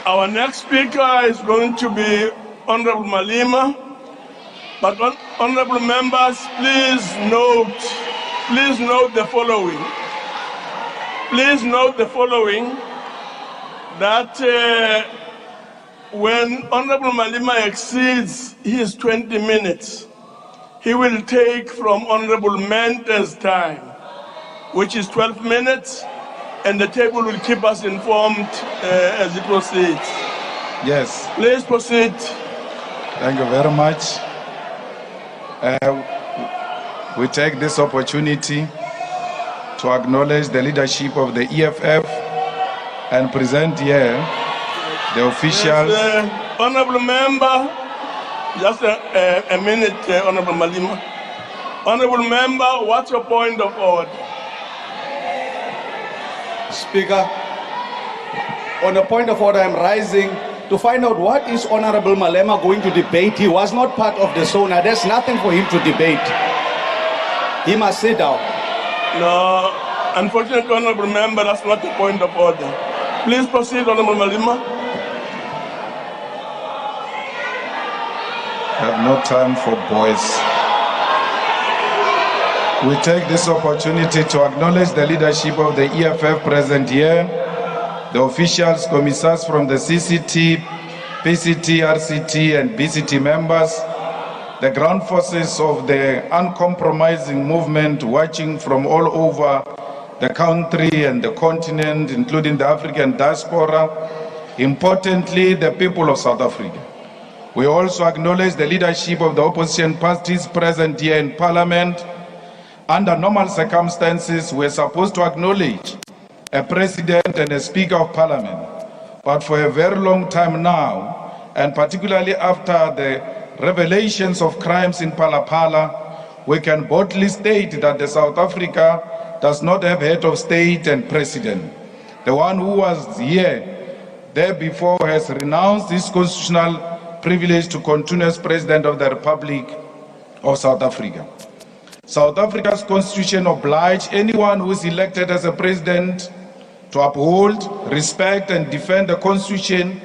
Our next speaker is going to be Honorable Malema. But honorable members, please note the following. Please note the following, that when Honorable Malema exceeds his 20 minutes, he will take from Honorable Mente's time, which is 12 minutes, and the table will keep us informed as it proceeds. Yes. Please proceed. Thank you very much. We take this opportunity to acknowledge the leadership of the EFF and present here the officials. Yes, honorable member, just a minute, Honorable Malema. Honorable member, what's your point of order? Speaker, on a point of order, I'm rising to find out what is Honorable Malema going to debate. He was not part of the SONA. There's nothing for him to debate. He must sit down. No, unfortunately, Honorable Member, that's not the point of order. Please proceed, Honorable Malema. I have no time for boys. We take this opportunity to acknowledge the leadership of the EFF present here, the officials, commissars from the CCT, PCT, RCT, and BCT members, the ground forces of the uncompromising movement watching from all over the country and the continent, including the African diaspora, importantly, the people of South Africa. We also acknowledge the leadership of the opposition parties present here in Parliament. Under normal circumstances, we're supposed to acknowledge a president and a speaker of Parliament. But for a very long time now, and particularly after the revelations of crimes in Palapala, we can boldly state that the South Africa does not have head of state and president. The one who was there before has renounced his constitutional privilege to continue as President of the Republic of South Africa. South Africa's constitution obliges anyone who is elected as a president to uphold, respect, and defend the constitution,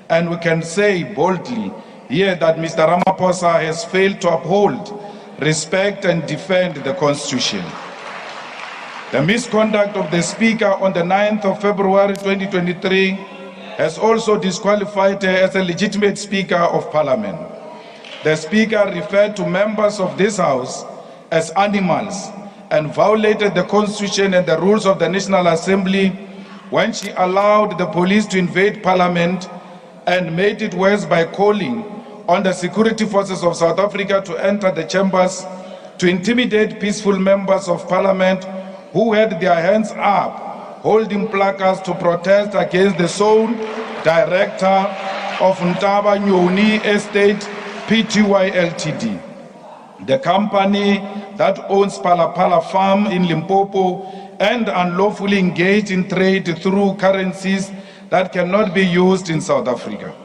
and we can say boldly here that Mr. Ramaphosa has failed to uphold, respect, and defend the constitution. The misconduct of the Speaker on the 9th of February 2023 has also disqualified her as a legitimate Speaker of Parliament. The Speaker referred to members of this House as animals and violated the Constitution and the rules of the National Assembly when she allowed the police to invade Parliament and made it worse by calling on the security forces of South Africa to enter the chambers to intimidate peaceful members of Parliament who had their hands up holding placards to protest against the sole director of Ntaba Nyoni Estate Pty Ltd, the company that owns Palapala Farm in Limpopo and unlawfully engaged in trade through currencies that cannot be used in South Africa.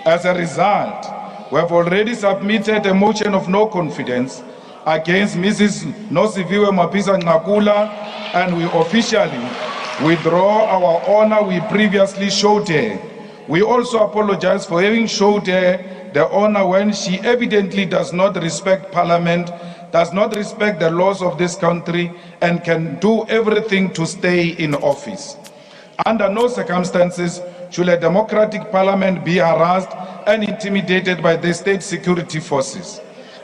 As a result, we have already submitted a motion of no confidence against Mrs. Nosiviwe Mapisa Ngakula, and we officially withdraw our honor we previously showed her. We also apologize for having showed her the honor when she evidently does not respect Parliament, does not respect the laws of this country, and can do everything to stay in office. Under no circumstances should a democratic Parliament be harassed and intimidated by the state security forces.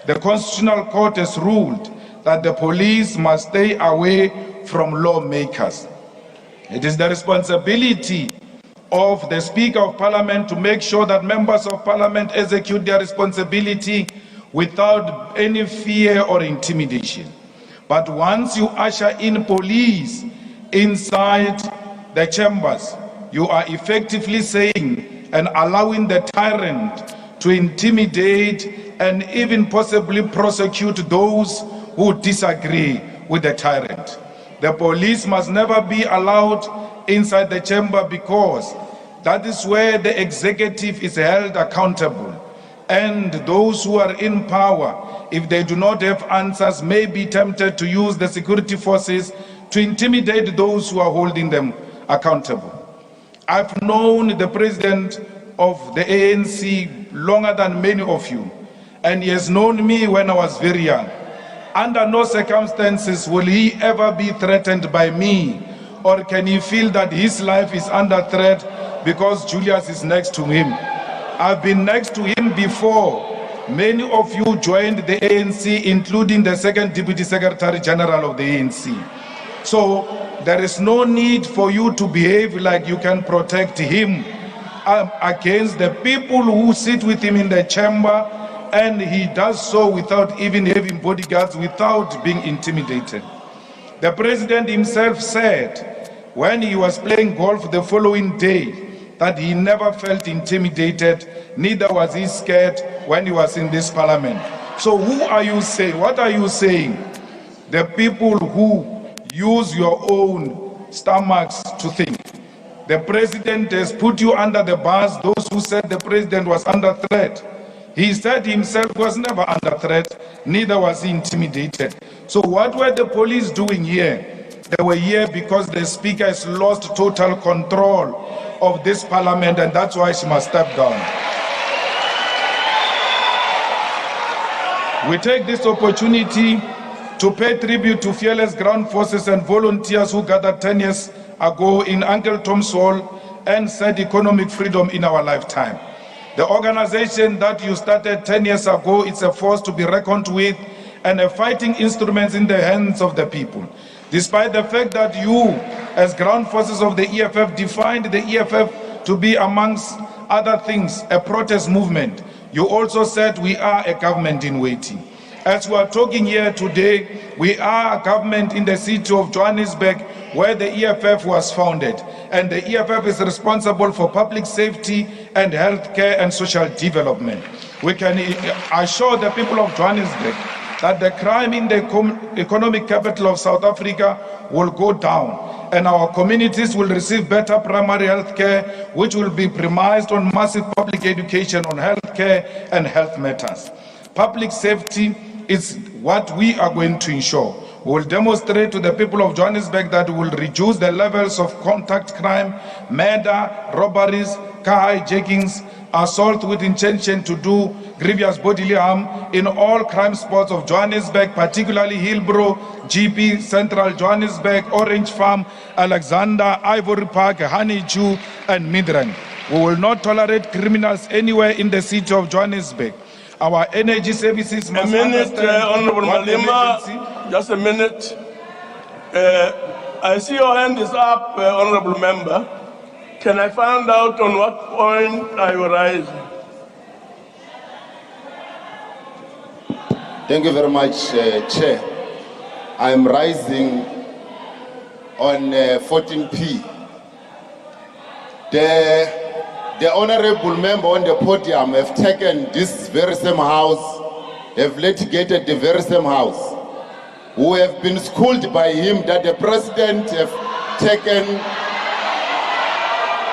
The Constitutional Court has ruled that the police must stay away from lawmakers. It is the responsibility of the Speaker of Parliament to make sure that members of Parliament execute their responsibility without any fear or intimidation. But once you usher in police inside the chambers, you are effectively saying and allowing the tyrant to intimidate and even possibly prosecute those who disagree with the tyrant. The police must never be allowed inside the chamber because that is where the executive is held accountable. And those who are in power, if they do not have answers, may be tempted to use the security forces to intimidate those who are holding them accountable. I've known the president of the ANC longer than many of you, and he has known me when I was very young. Under no circumstances will he ever be threatened by me, or can he feel that his life is under threat because Julius is next to him. I've been next to him before. Many of you joined the ANC, including the second Deputy Secretary General of the ANC. So there is no need for you to behave like you can protect him against the people who sit with him in the chamber, and he does so without even having bodyguards, without being intimidated. The president himself said when he was playing golf the following day that he never felt intimidated, neither was he scared when he was in this parliament. So who are you saying? What are you saying? The people who use your own stomachs to think. The president has put you under the bus, those who said the president was under threat. He said himself was never under threat, neither was he intimidated. So what were the police doing here? They were here because the speaker has lost total control of this parliament, and that's why she must step down. We take this opportunity to pay tribute to fearless ground forces and volunteers who gathered 10 years ago in Uncle Tom's Hall and said economic freedom in our lifetime. The organization that you started 10 years ago, it's a force to be reckoned with and a fighting instrument in the hands of the people. Despite the fact that you, as ground forces of the EFF, defined the EFF to be, amongst other things, a protest movement, you also said we are a government in waiting. As we are talking here today, we are a government in the city of Johannesburg, where the EFF was founded. And the EFF is responsible for public safety and healthcare and social development. We can assure the people of Johannesburg that the crime in the economic capital of South Africa will go down, and our communities will receive better primary health care, which will be premised on massive public education on health care and health matters. Public safety is what we are going to ensure. We will demonstrate to the people of Johannesburg that we will reduce the levels of contact crime, murder, robberies, car hijackings, assault with intention to do grievous bodily harm in all crime spots of Johannesburg, particularly Hillbrow, GP, Central Johannesburg, Orange Farm, Alexander, Ivory Park, Honeydew, and Midrand. We will not tolerate criminals anywhere in the city of Johannesburg. Our energy services must understand. Honorable Malema, just a minute. I see your hand is up, Honorable Member. Can I find out on what point are you rising? Thank you very much, Chair. I'm rising on 14P. The honorable member on the podium have taken this very same house, have litigated the very same house, who have been schooled by him that the president have taken.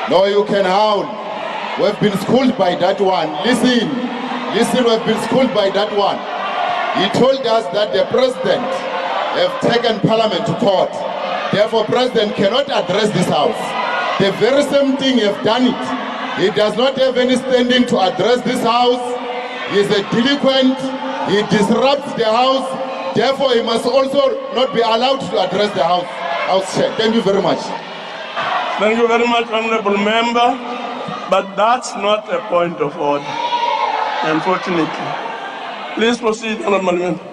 No, you can howl. We have been schooled by that one. Listen, we have been schooled by that one. He told us that the president have taken parliament to court. Therefore, president cannot address this house. The very same thing have done it. He does not have any standing to address this house. He is a delinquent. He disrupts the house. Therefore, he must also not be allowed to address the house. Chair. Thank you very much. Thank you very much, Honorable Member. But that's not a point of order, unfortunately. Please proceed, Honorable Member.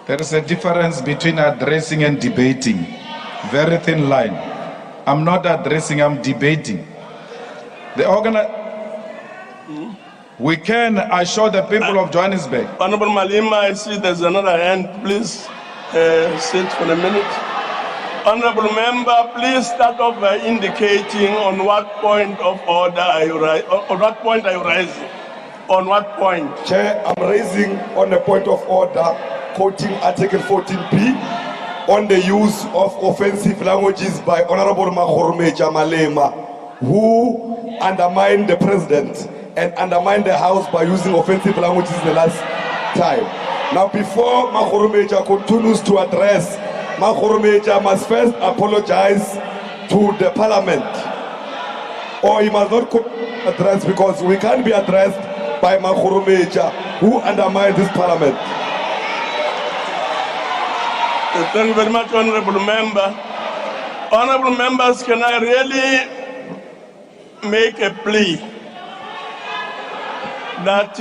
There is a difference between addressing and debating. Very thin line. I'm not addressing, I'm debating. We can assure the people of Johannesburg. Honorable Malema, I see there's another hand. Please sit for a minute. Honorable Member, please start off by indicating on what point of order are you rising? On what point are you rising? On what point? Chair, I'm raising on a point of order, quoting Article 14P, on the use of offensive languages by Honorable Julius Malema, who undermined the president and undermined the House by using offensive languages the last time. Now, before Makhoromeja continues to address, Makhoromeja must first apologize to the parliament or he must not address, because we can't be addressed by Makhurumeja, who undermines this parliament. Thank you very much, Honorable Member. Honorable Members, can I really make a plea that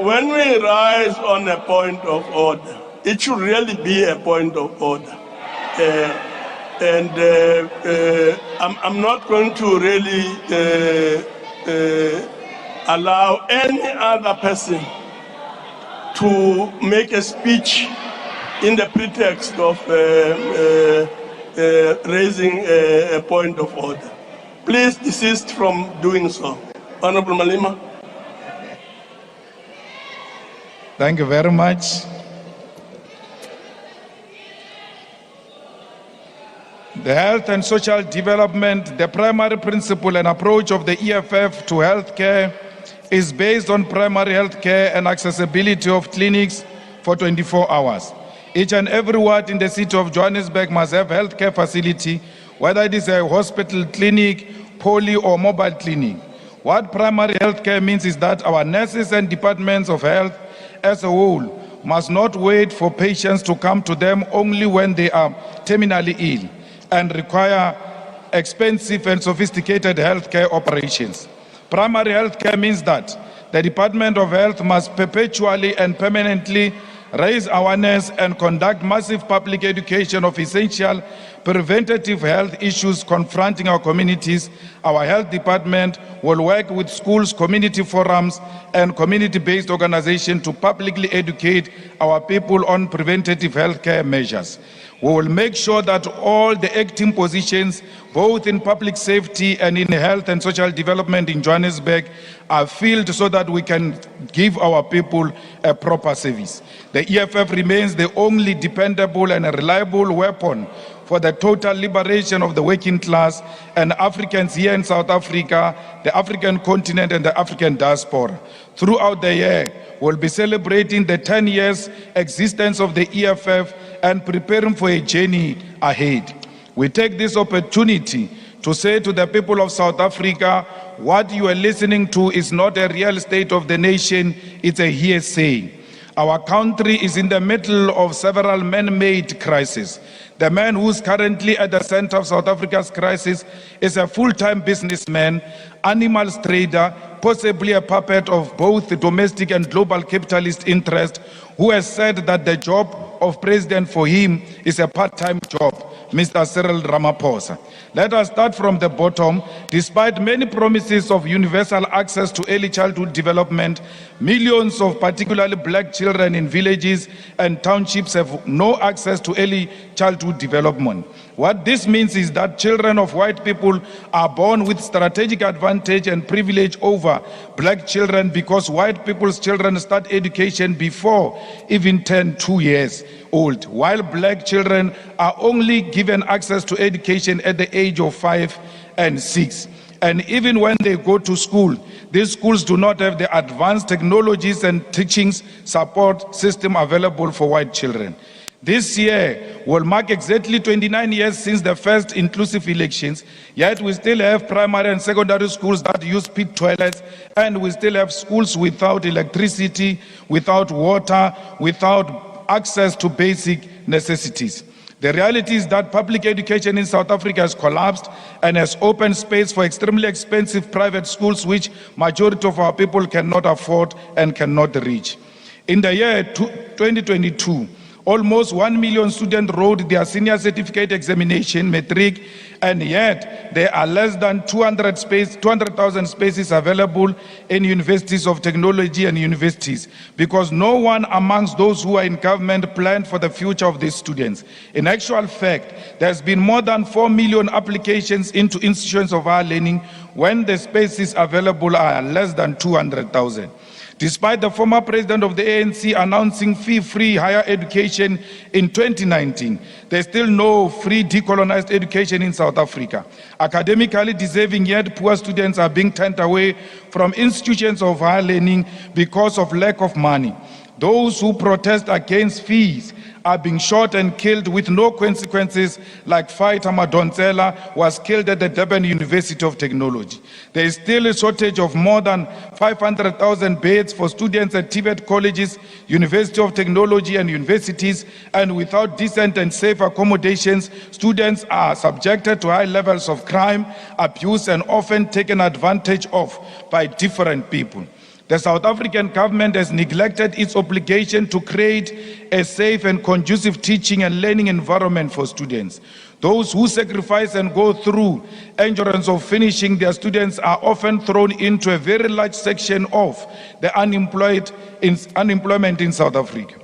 when we rise on a point of order, it should really be a point of order. I'm not going to really allow any other person to make a speech in the pretext of raising a point of order. Please desist from doing so. Honorable Malema. Thank you very much. The health and social development, the primary principle and approach of the EFF to healthcare is based on primary healthcare and accessibility of clinics for 24 hours. Each and every ward in the city of Johannesburg must have a healthcare facility, whether it is a hospital, clinic, poly or mobile clinic. What primary healthcare means is that our nurses and departments of health as a whole must not wait for patients to come to them only when they are terminally ill and require expensive and sophisticated healthcare operations. Primary healthcare means that the Department of Health must perpetually and permanently raise awareness and conduct massive public education of essential preventative health issues confronting our communities. Our health department will work with schools, community forums, and community-based organizations to publicly educate our people on preventative healthcare measures. We will make sure that all the acting positions, both in public safety and in health and social development in Johannesburg, are filled so that we can give our people a proper service. The EFF remains the only dependable and reliable weapon for the total liberation of the working class and Africans here in South Africa, the African continent, and the African diaspora. Throughout the year, we'll be celebrating the 10 years existence of the EFF and preparing for a journey ahead. We take this opportunity to say to the people of South Africa, what you are listening to is not a real state of the nation, it's a hearsay. Our country is in the middle of several man-made crises. The man who's currently at the center of South Africa's crisis is a full-time businessman, animals trader, possibly a puppet of both the domestic and global capitalist interest, who has said that the job of president for him is a part-time job, Mr. Cyril Ramaphosa. Let us start from the bottom. Despite many promises of universal access to early childhood development, millions of particularly black children in villages and townships have no access to early childhood development. What this means is that children of white people are born with strategic advantage and privilege over black children because white people's children start education before even turn 2 years old, while black children are only given access to education at the age of 5 and 6. And even when they go to school, these schools do not have the advanced technologies and teaching support system available for white children. This year will mark exactly 29 years since the first inclusive elections, yet we still have primary and secondary schools that use pit toilets, and we still have schools without electricity, without water, without access to basic necessities. The reality is that public education in South Africa has collapsed and has opened space for extremely expensive private schools which majority of our people cannot afford and cannot reach. In the year 2022, almost 1 million students wrote their senior certificate examination, matric, and yet there are less than 200,000 spaces available in universities of technology and universities because no one amongst those who are in government planned for the future of these students. In actual fact, there's been more than 4 million applications into institutions of higher learning when the spaces available are less than 200,000. Despite the former president of the ANC announcing fee-free higher education in 2019, there's still no free decolonized education in South Africa. Academically deserving yet poor students are being turned away from institutions of higher learning because of lack of money. Those who protest against fees are being shot and killed with no consequences, like fighter Madonsela was killed at the Durban University of Technology. There is still a shortage of more than 500,000 beds for students at Tibet colleges, University of Technology and universities, and without decent and safe accommodations, students are subjected to high levels of crime, abuse, and often taken advantage of by different people. The South African government has neglected its obligation to create a safe and conducive teaching and learning environment for students. Those who sacrifice and go through endurance of finishing their students are often thrown into a very large section of the unemployment in South Africa.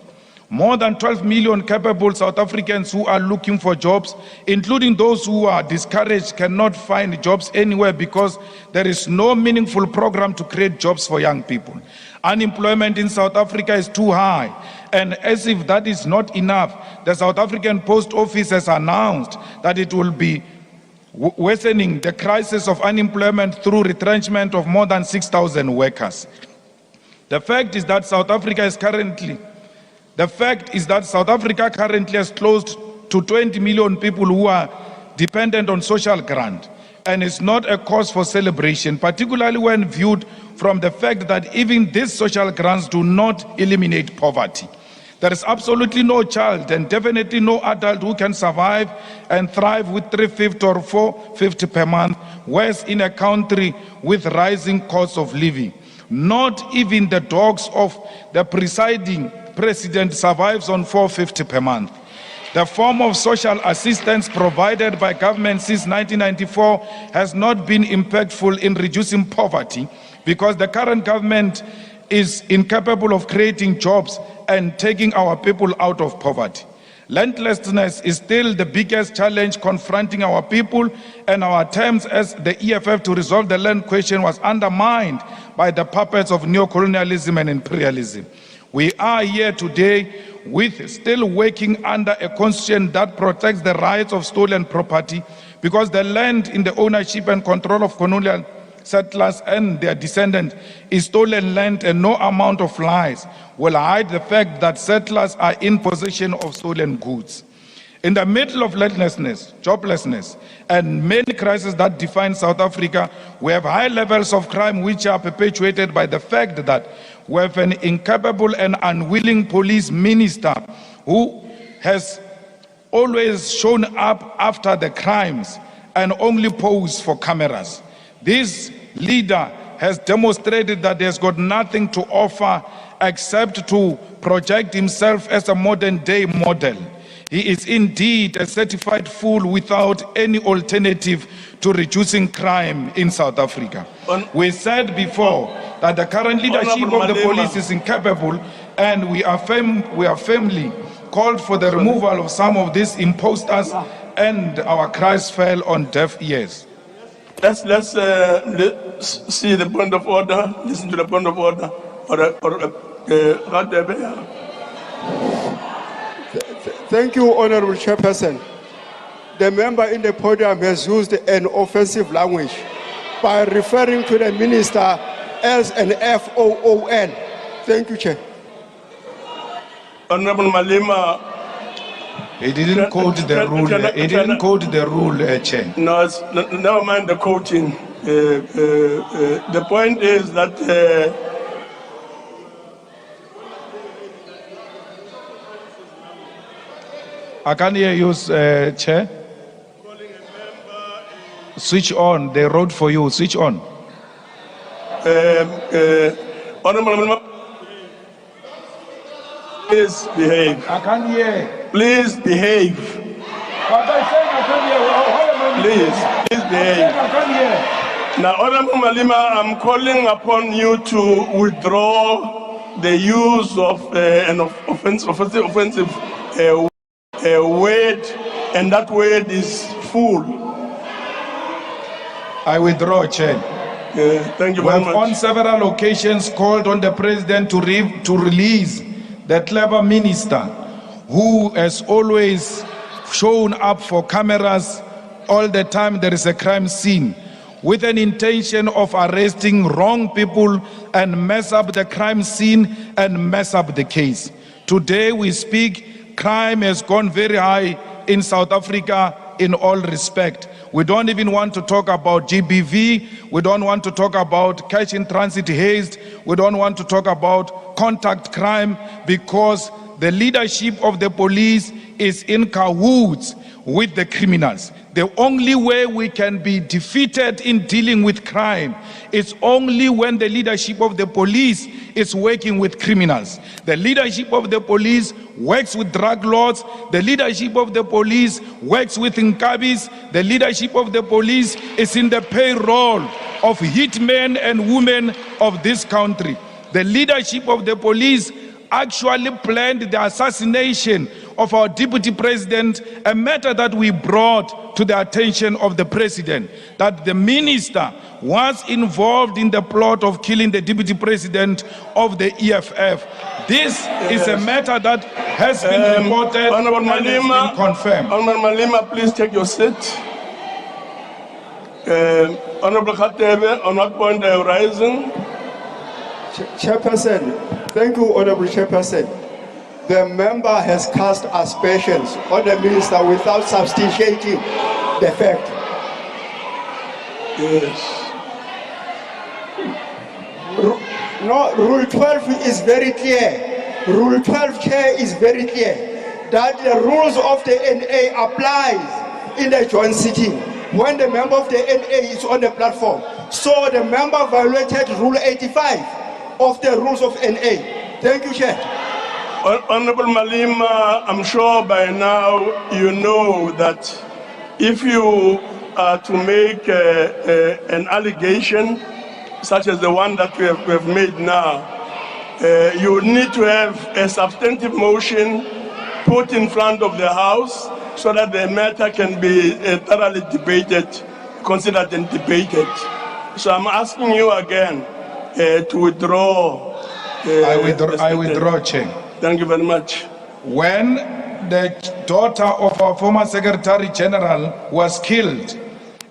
More than 12 million capable South Africans who are looking for jobs, including those who are discouraged, cannot find jobs anywhere because there is no meaningful program to create jobs for young people. Unemployment in South Africa is too high, and as if that is not enough, the South African Post Office has announced that it will be worsening the crisis of unemployment through retrenchment of more than 6,000 workers. The fact is that South Africa currently has close to 20 million people who are dependent on social grant, and is not a cause for celebration, particularly when viewed from the fact that even these social grants do not eliminate poverty. There is absolutely no child and definitely no adult who can survive and thrive with 350 or 450 per month, whereas in a country with rising costs of living. Not even the dogs of the presiding president survives on 450 per month. The form of social assistance provided by government since 1994 has not been impactful in reducing poverty because the current government is incapable of creating jobs and taking our people out of poverty. Landlessness is still the biggest challenge confronting our people, and our attempts as the EFF to resolve the land question was undermined by the puppets of neocolonialism and imperialism. We are here today with still working under a constitution that protects the rights of stolen property, because the land in the ownership and control of colonial settlers and their descendants is stolen land, and no amount of lies will hide the fact that settlers are in possession of stolen goods. In the middle of landlessness, joblessness, and many crises that define South Africa, we have high levels of crime which are perpetuated by the fact that we have an incapable and unwilling police minister who has always shown up after the crimes and only posed for cameras. This leader has demonstrated that he has got nothing to offer except to project himself as a modern-day model. He is indeed a certified fool without any alternative to reducing crime in South Africa. We said before that the current leadership of the police is incapable, and we are firmly called for the removal of some of these imposters, and our cries fell on deaf ears. Let's see the point of order, listen to the point of order. Thank you, Honorable Chairperson. The member in the podium has used an offensive language by referring to the minister as an FOON. Thank you, Chair. Honorable Malema. He didn't quote the rule. He didn't quote the rule, Chair. No, never mind the quoting. The point is that I can't hear you, Chair. Switch on. They wrote for you. Switch on. Honorable Malema, please behave. I can't hear. Please behave. But I said I can't hear. Please behave. I can't hear. Now, Honorable Malema, I'm calling upon you to withdraw the use of an offensive word, and that word is fool. I withdraw, Chair. Thank you We very have much. on several occasions called on the President to release the clever minister who has always shown up for cameras all the time there is a crime scene. with an intention of arresting wrong people and mess up the crime scene and mess up the case. Today we speak, crime has gone very high in South Africa in all respect. We don't even want to talk about GBV. We don't want to talk about cash in transit haste. We don't want to talk about contact crime, because the leadership of the police is in cahoots with the criminals. The only way we can be defeated in dealing with crime is only when the leadership of the police is working with criminals. The leadership of the police works with drug lords. The leadership of the police works with Nkabis. The leadership of the police is in the payroll of hitmen and women of this country. The leadership of the police actually planned the assassination of our deputy president, a matter that we brought to the attention of the president, that the minister was involved in the plot of killing the deputy president of the EFF. This is a matter that has been reported Honorable and has Malema, been confirmed. Honorable Malema, please take your seat. Honorable Khatebe, on what point are you rising? Chairperson, thank you, Honorable Chairperson. The member has cast aspersions on the minister without substantiating the fact. Yes. No, Rule 12 is very clear. Rule 12, Chair, is very clear that the rules of the NA applies in the joint sitting when the member of the NA is on the platform. So the member violated Rule 85 of the rules of NA. Thank you, Chair. Honorable Malema, I'm sure by now you know that if you are to make an allegation such as the one that we have made now, you need to have a substantive motion put in front of the House so that the matter can be thoroughly debated, considered and debated. So I'm asking you again to withdraw. I withdraw, Chair. Thank you very much. When the daughter of our former Secretary General was killed,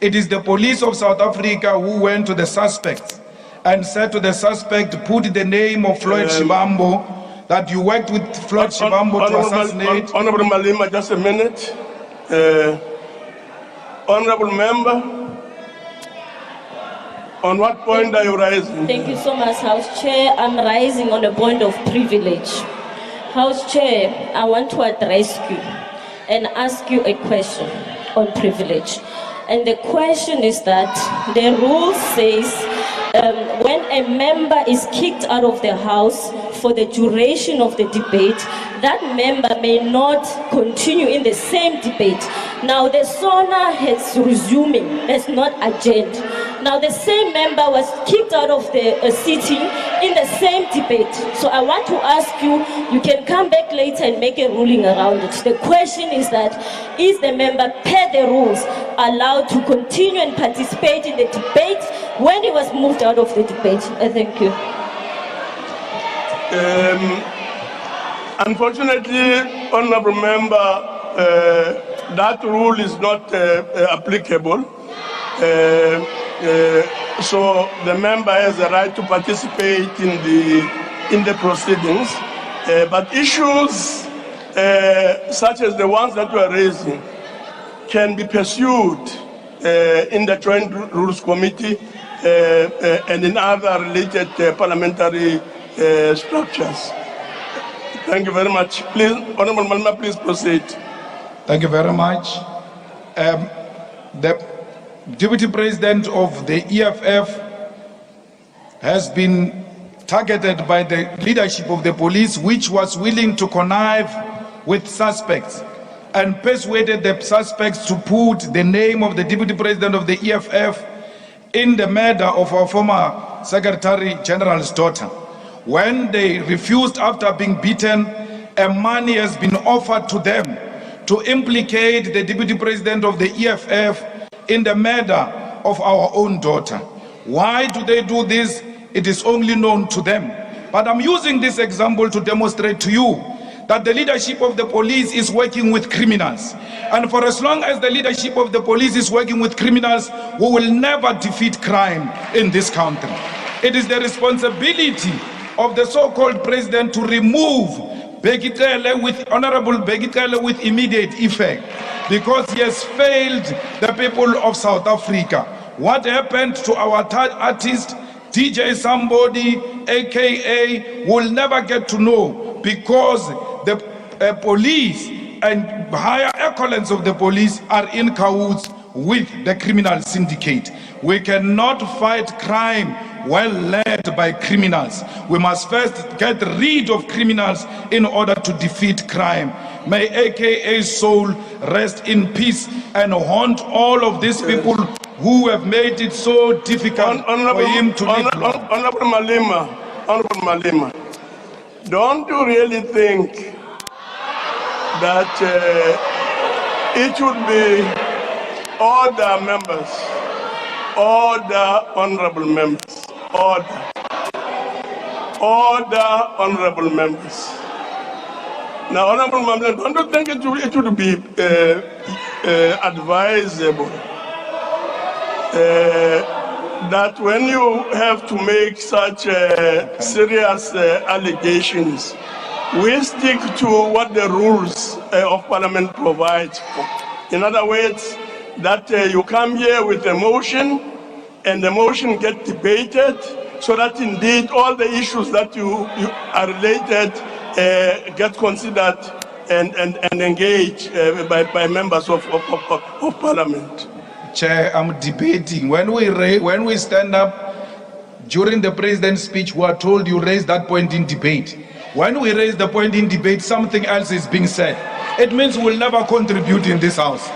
it is the police of South Africa who went to the suspects and said to the suspect, put the name of Floyd Shivambo, that you worked with Floyd Shivambo to assassinate. Honorable Malema, just a minute. Honorable member, on what point are you rising? Thank you so much, House Chair. I'm rising on a point of privilege. House Chair, I want to address you and ask you a question on privilege. And the question is that the rule says when a member is kicked out of the House for the duration of the debate, that member may not continue in the same debate. Now the SONA has resuming, has not adjourned. Now the same member was kicked out of the sitting in the same debate. So I want to ask you, you can come back later and make a ruling around it. The question is that, is the member per the rules allowed to continue and participate in the debate when he was moved out of the debate? Thank you. Unfortunately, honorable member, that rule is not applicable. So the member has a right to participate in the proceedings. But issues such as the ones that you are raising can be pursued in the Joint Rules Committee and in other related parliamentary structures. Thank you very much. Please, Honorable Malema, please proceed. Thank you very much. The Deputy President of the EFF has been targeted by the leadership of the police, which was willing to connive with suspects and persuaded the suspects to put the name of the Deputy President of the EFF in the murder of our former Secretary General's daughter. When they refused after being beaten, a money has been offered to them to implicate the Deputy President of the EFF in the murder of our own daughter. Why do they do this? It is only known to them. But I'm using this example to demonstrate to you that the leadership of the police is working with criminals. And for as long as the leadership of the police is working with criminals, we will never defeat crime in this country. It is the responsibility of the so-called president to remove Honorable Begitele with immediate effect, because he has failed the people of South Africa. What happened to our artist, DJ Somebody, aka, will never get to know, because the police and higher echelons of the police are in cahoots with the criminal syndicate. We cannot fight crime well led by criminals. We must first get rid of criminals in order to defeat crime. May AKA's soul rest in peace and haunt all of these people who have made it so difficult for him to live long. Honorable Malema, don't you really think that it should be all the members, all the honorable members, all the honorable members? Now, honorable members, don't you think it would be advisable that when you have to make such serious allegations, we stick to what the rules of Parliament provide for? In other words, that you come here with a motion and the motion gets debated, so that indeed all the issues that you are related get considered and engaged by members of Parliament. Chair, I'm debating. When we stand up during the president's speech, we are told you raise that point in debate. When we raise the point in debate, something else is being said. It means we'll never contribute in this house.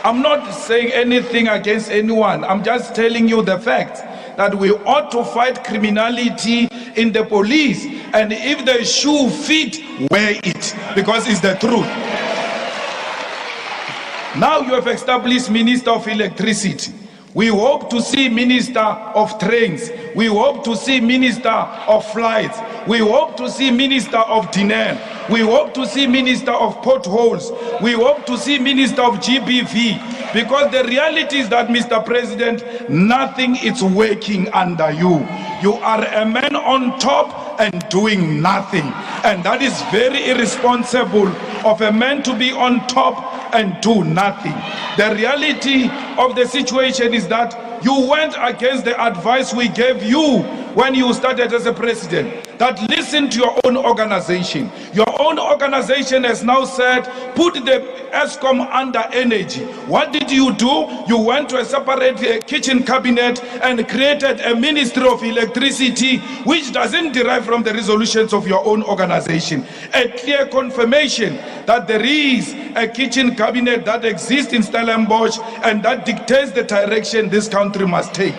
I'm not saying anything against anyone. I'm just telling you the fact that we ought to fight criminality in the police. And if the shoe fit, wear it, because it's the truth. Now you have established Minister of Electricity. We hope to see Minister of Trains. We hope to see Minister of Flights. We hope to see Minister of Dinner. We hope to see Minister of Potholes. We hope to see Minister of GBV. Because the reality is that, Mr. President, nothing is working under you. You are a man on top and doing nothing. And that is very irresponsible of a man to be on top and do nothing. The reality of the situation is that you went against the advice we gave you when you started as a president, that listen to your own organization. Your own organization has now said, put the ESCOM under energy. What did you do? You went to a separate kitchen cabinet and created a Ministry of Electricity, which doesn't derive from the resolutions of your own organization. A clear confirmation that there is a kitchen cabinet that exists in Stellenbosch and that dictates the direction this country must take.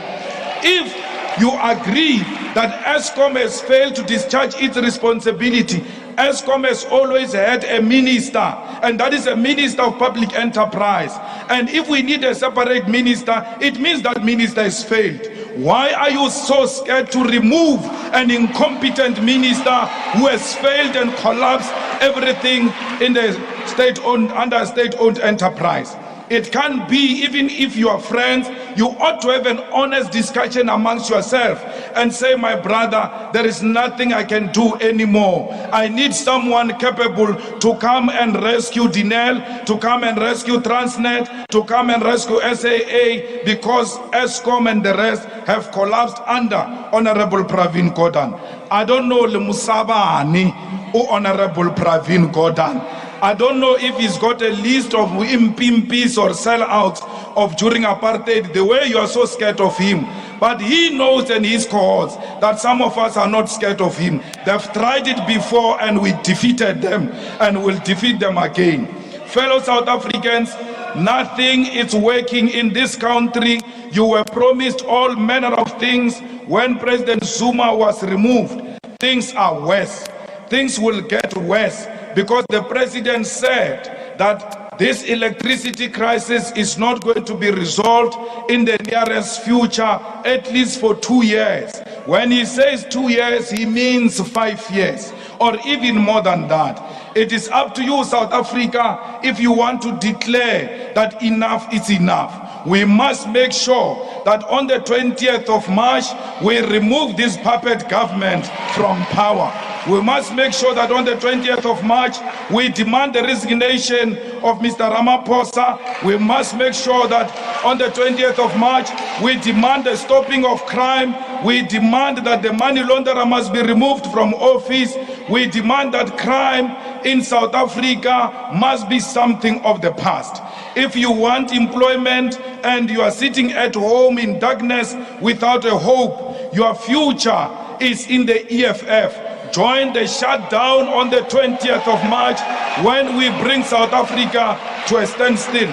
If you agree that ESCOM has failed to discharge its responsibility, ESCOM has always had a minister, and that is a minister of public enterprise. And if we need a separate minister, it means that minister has failed. Why are you so scared to remove an incompetent minister who has failed and collapsed everything in the state-owned, under a state-owned enterprise? It can't be, even if you are friends, you ought to have an honest discussion amongst yourself and say, my brother, there is nothing I can do anymore. I need someone capable to come and rescue Dinel, to come and rescue Transnet, to come and rescue SAA, because ESCOM and the rest have collapsed under Honorable Pravin Gordhan. I don't know Lemusabani or Honorable Pravin Gordhan. I don't know if he's got a list of impimpis or sellouts of during apartheid, the way you are so scared of him. But he knows and his cohorts that some of us are not scared of him. They've tried it before and we defeated them and will defeat them again. Fellow South Africans, nothing is working in this country. You were promised all manner of things when President Zuma was removed. Things are worse. Things will get worse. Because the president said that this electricity crisis is not going to be resolved in the nearest future, at least for 2 years. When he says 2 years, he means 5 years. or even more than that. It is up to you, South Africa, if you want to declare that enough is enough. We must make sure that on the 20th of March, we remove this puppet government from power. We must make sure that on the 20th of March, we demand the resignation of Mr. Ramaphosa. We must make sure that on the 20th of March, we demand the stopping of crime. We demand that the money launderer must be removed from office. We demand that crime in South Africa must be something of the past. If you want employment and you are sitting at home in darkness without a hope, your future is in the EFF. Join the shutdown on the 20th of March when we bring South Africa to a standstill.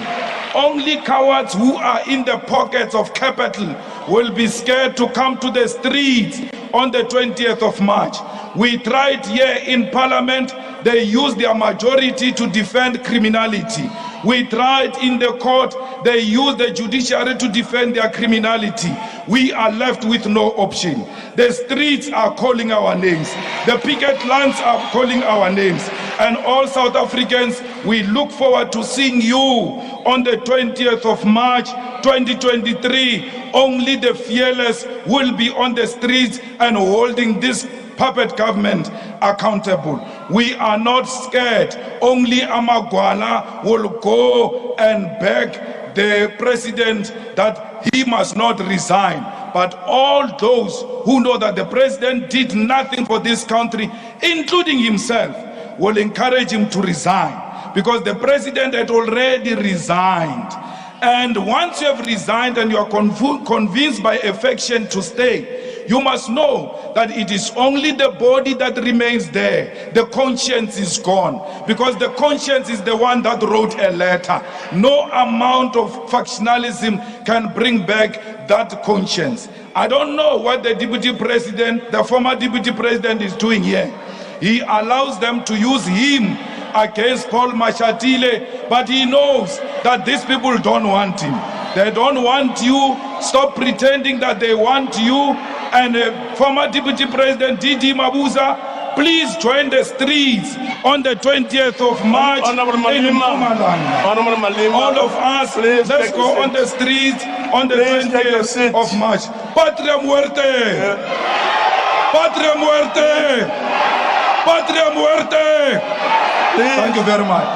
Only cowards who are in the pockets of capital will be scared to come to the streets on the 20th of March. We tried here in Parliament, they used their majority to defend criminality. We tried in the court, they used the judiciary to defend their criminality. We are left with no option. The streets are calling our names. The picket lines are calling our names. And all South Africans, we look forward to seeing you on the 20th of March, 2023. Only the fearless will be on the streets and holding this puppet government accountable. We are not scared. Only Amagwala will go and beg the president that he must not resign. But all those who know that the president did nothing for this country, including himself, will encourage him to resign, because the president had already resigned. And once you have resigned and you are convinced by affection to stay, you must know that it is only the body that remains there. The conscience is gone, because the conscience is the one that wrote a letter. No amount of factionalism can bring back that conscience. I don't know what the deputy president, the former deputy president, is doing here. He allows them to use him against Paul Mashatile, but he knows that these people don't want him. They don't want you. Stop pretending that they want you. And former Deputy President Didi Mabuza, please join the streets on the 20th of March in Mpumalanga. Honorable Malema, All of us, please let's take go your on the streets on the Please take your 20th seats. of March. Patria muerte! Patria muerte! Patria muerte! Please. Thank you very much.